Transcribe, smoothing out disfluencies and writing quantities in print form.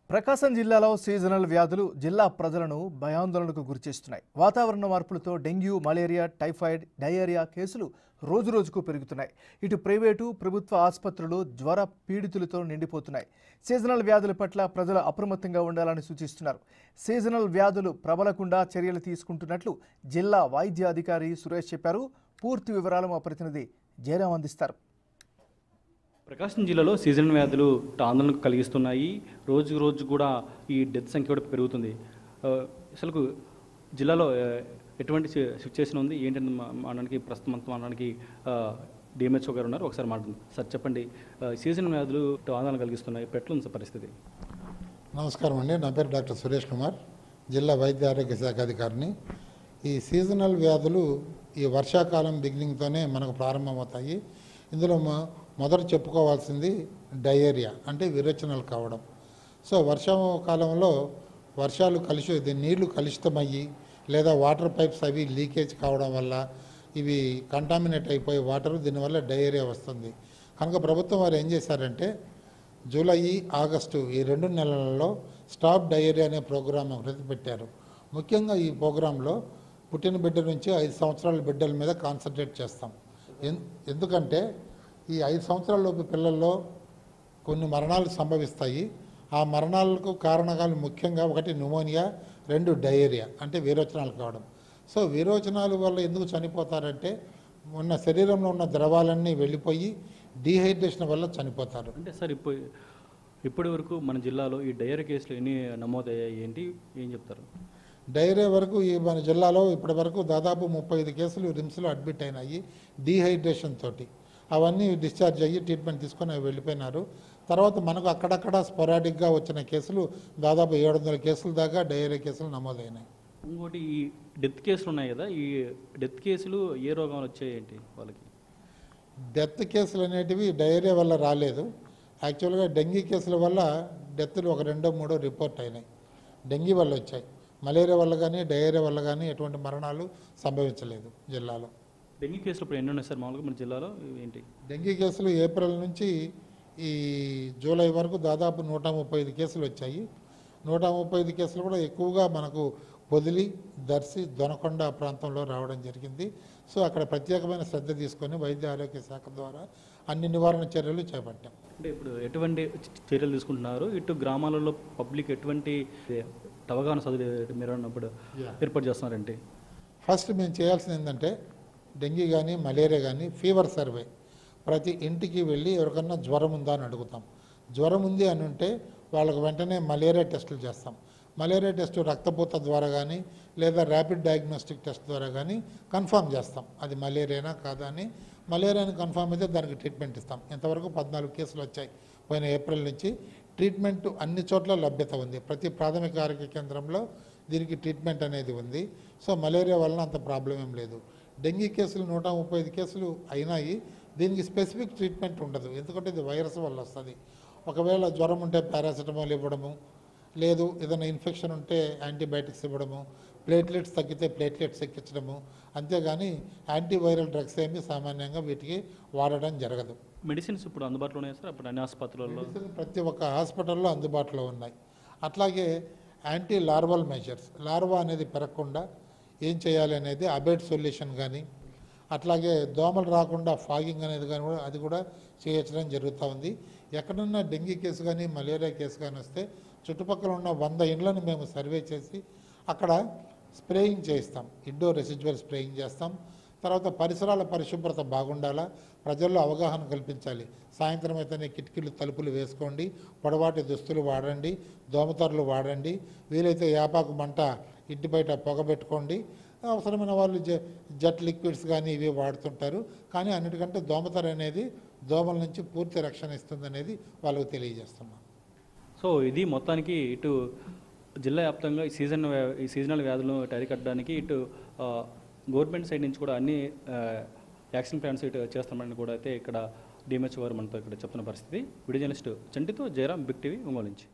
ప్రకాశం జిల్లాలో సీజనల్ వ్యాధులు జిల్లా ప్రజలను భయాందోళనకు గురిచేస్తున్నాయి. వాతావరణ మార్పులతో డెంగ్యూ, మలేరియా, టైఫాయిడ్, డయేరియా కేసులు రోజురోజుకు పెరుగుతున్నాయి. ఇటు ప్రైవేటు, ప్రభుత్వ ఆసుపత్రులు జ్వర పీడితులతో నిండిపోతున్నాయి. సీజనల్ వ్యాధుల పట్ల ప్రజలు అప్రమత్తంగా ఉండాలని సూచిస్తున్నారు. సీజనల్ వ్యాధులు ప్రబలకుండా చర్యలు తీసుకుంటున్నట్లు జిల్లా వైద్య అధికారి సురేష్ చెప్పారు. పూర్తి వివరాలు మా ప్రతినిధి జయరాం అందిస్తారు. ప్రకాశం జిల్లాలో సీజనల్ వ్యాధులు ఆందోళనకు కలిగిస్తున్నాయి. రోజు రోజు కూడా ఈ డెత్ సంఖ్య కూడా పెరుగుతుంది. అసలు జిల్లాలో ఎటువంటి సిచ్యువేషన్ ఉంది ఏంటంటే అనడానికి ప్రస్తుతం అనడానికి డిఎంహెచ్ఓ గారు ఉన్నారు. ఒకసారి మాట్లాడుతుంది. సార్ చెప్పండి, సీజనల్ వ్యాధులు ఆందోళన కలిగిస్తున్నాయి, ఎట్లుంది పరిస్థితి? నమస్కారం అండి, నా పేరు డాక్టర్ సురేష్ కుమార్, జిల్లా వైద్య ఆరోగ్య శాఖ అధికారిని. ఈ సీజనల్ వ్యాధులు ఈ వర్షాకాలం బిగినింగ్తోనే మనకు ప్రారంభమవుతాయి. ఇందులో మొదట చెప్పుకోవాల్సింది డయేరియా, అంటే విరేచనలు కావడం. సో వర్షాకాలంలో వర్షాలు నీళ్లు కలుషితమయ్యి లేదా వాటర్ పైప్స్ అవి లీకేజ్ కావడం వల్ల ఇవి కంటామినేట్ అయిపోయే వాటర్, దీనివల్ల డయేరియా వస్తుంది. కనుక ప్రభుత్వం వారు ఏం చేశారంటే జూలై, ఆగస్టు ఈ 2 నెలలలో స్టాప్ డయేరియా అనే ప్రోగ్రాం పెట్టారు. ముఖ్యంగా ఈ ప్రోగ్రాంలో పుట్టిన బిడ్డ నుంచి 5 సంవత్సరాల బిడ్డల మీద కాన్సన్ట్రేట్ చేస్తాం. ఎందుకంటే ఈ 5 సంవత్సరాల లోపు పిల్లల్లో కొన్ని మరణాలు సంభవిస్తాయి. ఆ మరణాలకు కారణాలు ముఖ్యంగా 1 న్యూమోనియా, 2 డయేరియా అంటే విరోచనాలు కావడం. సో విరోచనాల వల్ల ఎందుకు చనిపోతారంటే ఉన్న శరీరంలో ఉన్న ద్రవాలన్నీ వెళ్ళిపోయి డీహైడ్రేషన్ వల్ల చనిపోతారు. అంటే సార్ ఇప్పటి వరకు మన జిల్లాలో ఈ డయేరియా కేసులు ఎన్ని నమోదయ్యాయి, ఏంటి ఏం చెప్తారు? డయేరియా వరకు ఈ మన జిల్లాలో ఇప్పటి వరకు దాదాపు 35 కేసులు రిమ్స్లో అడ్మిట్ అయినాయి డీహైడ్రేషన్ తోటి. అవన్నీ డిశ్చార్జ్ అయ్యి ట్రీట్మెంట్ తీసుకొని అవి వెళ్ళిపోయినారు. తర్వాత మనకు అక్కడక్కడ స్పొరాడిక్గా వచ్చిన కేసులు దాదాపు 700 కేసుల దాకా డయేరియా కేసులు నమోదైనాయి. ఇంకోటి ఈ డెత్ కేసులు ఉన్నాయి కదా, ఈ డెత్ కేసులు ఏ రోగాలు వచ్చాయి ఏంటి వాళ్ళకి? డెత్ కేసులు అనేటివి డయేరియా వల్ల రాలేదు. యాక్చువల్గా డెంగీ కేసుల వల్ల డెత్లు 1, 2, 3 రిపోర్ట్ అయినాయి. డెంగీ వల్ల వచ్చాయి. మలేరియా వల్ల కానీ డయేరియా వల్ల కానీ ఎటువంటి మరణాలు సంభవించలేదు జిల్లాలో. డెంగీ కేసులు ఇప్పుడు ఎన్ని ఉన్నాయి సార్ మామూలుగా మన జిల్లాలో ఏంటి? డెంగీ కేసులు ఏప్రిల్ నుంచి ఈ జూలై వరకు దాదాపు 135 కేసులు వచ్చాయి. 135 కేసులు కూడా ఎక్కువగా మనకు పొదిలి, దర్శి, దొనకొండ ప్రాంతంలో రావడం జరిగింది. సో అక్కడ ప్రత్యేకమైన శ్రద్ధ తీసుకొని వైద్య ఆరోగ్య శాఖ ద్వారా అన్ని నివారణ చర్యలు చేపట్టాం. అంటే ఇప్పుడు ఎటువంటి చర్యలు తీసుకుంటున్నారు? ఇటు గ్రామాలలో పబ్లిక్ ఎటువంటి అవగాహన మీరు అన్నప్పుడు ఏర్పాటు చేస్తున్నారంటే? ఫస్ట్ మేము చేయాల్సింది ఏంటంటే డెంగీ కానీ మలేరియా కానీ ఫీవర్ సర్వే. ప్రతి ఇంటికి వెళ్ళి ఎవరికన్నా జ్వరం ఉందా అని అడుగుతాం. జ్వరం ఉంది అని ఉంటే వాళ్ళకు వెంటనే మలేరియా టెస్టులు చేస్తాం. మలేరియా టెస్టు రక్తపోత ద్వారా కానీ లేదా ర్యాపిడ్ డయాగ్నోస్టిక్ టెస్ట్ ద్వారా కానీ కన్ఫర్మ్ చేస్తాం అది మలేరియానా కాదా అని. మలేరియాని కన్ఫర్మ్ అయితే దానికి ట్రీట్మెంట్ ఇస్తాం. ఇంతవరకు 14 కేసులు వచ్చాయి పోయిన ఏప్రిల్ నుంచి. ట్రీట్మెంట్ అన్ని చోట్ల లభ్యత ఉంది. ప్రతి ప్రాథమిక ఆరోగ్య కేంద్రంలో దీనికి ట్రీట్మెంట్ అనేది ఉంది. సో మలేరియా వలన అంత ప్రాబ్లం ఏం లేదు. డెంగీ కేసులు 135 కేసులు అయినాయి. దీనికి స్పెసిఫిక్ ట్రీట్మెంట్ ఉండదు, ఎందుకంటే ఇది వైరస్ వల్ల వస్తుంది. ఒకవేళ జ్వరం ఉంటే పారాసిటమాల్ ఇవ్వడము, లేదు ఏదైనా ఇన్ఫెక్షన్ ఉంటే యాంటీబయాటిక్స్ ఇవ్వడము, ప్లేట్లెట్స్ తగ్గితే ప్లేట్లెట్స్ ఎక్కించడము, అంతేగాని యాంటీవైరల్ డ్రగ్స్ ఏమి సామాన్యంగా వీటికి వాడడం జరగదు. మెడిసిన్స్ ఇప్పుడు అందుబాటులో ఉన్నాయి సార్? అప్పుడు అన్ని ఆసుపత్రుల్లో ప్రతి ఒక్క హాస్పిటల్లో అందుబాటులో ఉన్నాయి. అట్లాగే యాంటీ లార్వల్ మెజర్స్, లార్వా అనేది పెరగకుండా ఏం చేయాలి అనేది అబేట్ సొల్యూషన్ కానీ, అట్లాగే దోమలు రాకుండా ఫాగింగ్ అనేది కానీ కూడా అది కూడా చేయడం జరుగుతూ ఉంది. ఎక్కడన్నా డెంగీ కేసు కానీ మలేరియా కేసు కానీ వస్తే చుట్టుపక్కల ఉన్న 100 ఇండ్లను మేము సర్వే చేసి అక్కడ స్ప్రేయింగ్ చేయిస్తాం. ఇండోర్ రెసిడ్యువల్ స్ప్రేయింగ్ చేస్తాం. తర్వాత పరిసరాల పరిశుభ్రత బాగుండాలా, ప్రజల్లో అవగాహన కల్పించాలి. సాయంత్రం అయితేనే కిటికీలు, తలుపులు వేసుకోండి, పొడవాటి దుస్తులు వాడండి, దోమతెరలు వాడండి, వీలైతే యాపాకు మంట ఇంటి బయట పొగబెట్టుకోండి. అవసరమైన వాళ్ళు జెట్ లిక్విడ్స్ కానీ ఇవి వాడుతుంటారు. కానీ అన్నిటికంటే దోమతెర అనేది దోమల నుంచి పూర్తి రక్షణ ఇస్తుంది అనేది వాళ్ళకు తెలియజేస్తున్నాం. సో ఇది మొత్తానికి ఇటు జిల్లా వ్యాప్తంగా ఈ సీజనల్ వ్యాధులను అరికట్టడానికి ఇటు గవర్నమెంట్ సైడ్ నుంచి కూడా అన్ని యాక్షన్ ప్లాన్స్ ఇటు చేస్తామని కూడా అయితే ఇక్కడ డిఎంహెచ్ వారు మనతో ఇక్కడ చెప్తున్న పరిస్థితి. వీడియో జర్నలిస్ట్ చంటితో జయరాం, బిగ్ టీవీ, ఒంగోలు నుంచి.